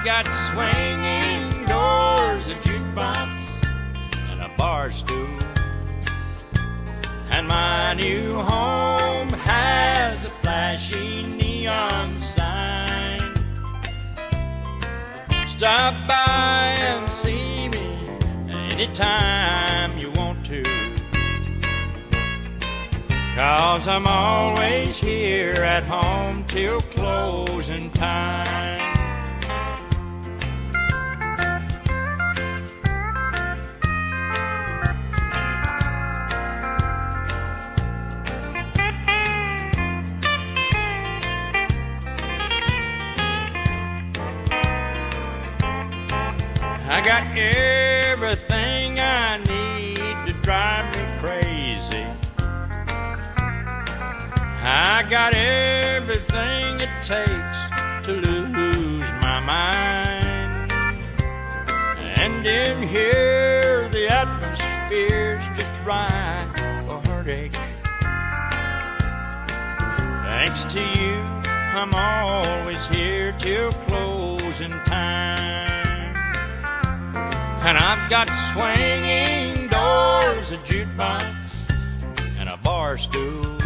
got swinging doors, a jukebox, and a bar stool. And my new home has a flashy neon sign. Stop by and see me anytime you want to, 'cause I'm always here at home till closing time. I got everything I need to drive me crazy. I got everything it takes to lose my mind. And in here the atmosphere's just right for heartache. Thanks to you, I'm always here till closing time. And I've got swinging doors, a jukebox, and a bar stool.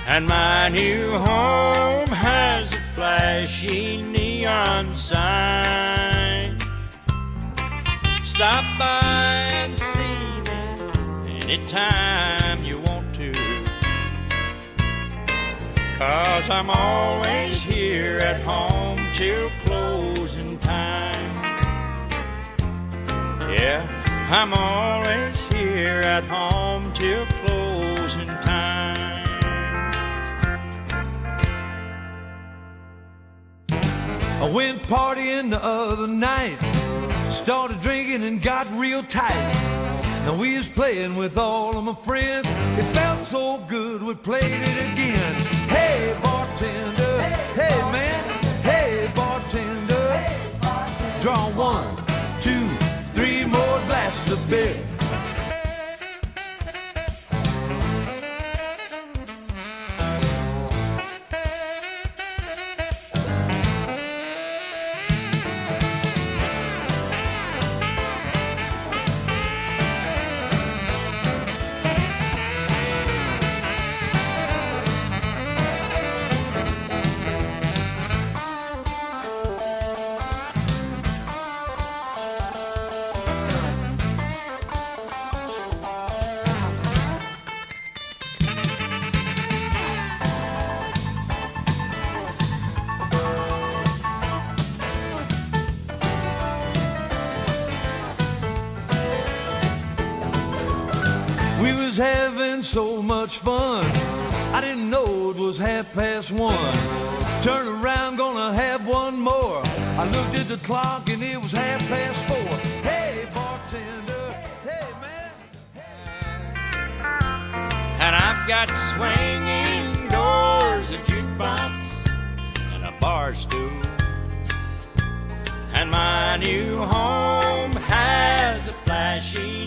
And my new home has a flashy neon sign. Stop by and see me anytime you want to, 'cause I'm always here at home till closing time. Yeah, I'm always here at home till closing time. I went partying the other night, started drinking and got real tight. Now we was playing with all of my friends. It felt so good we played it again. Hey bartender, hey man, hey bartender, draw 1, 2, 3 more glasses of beer. We was having so much fun, I didn't know it was 1:30. Turn around, gonna have one more. I looked at the clock and it was 4:30. Hey bartender, hey man, And I've got swinging doors, a jukebox, and a bar stool. And my new home has a flashy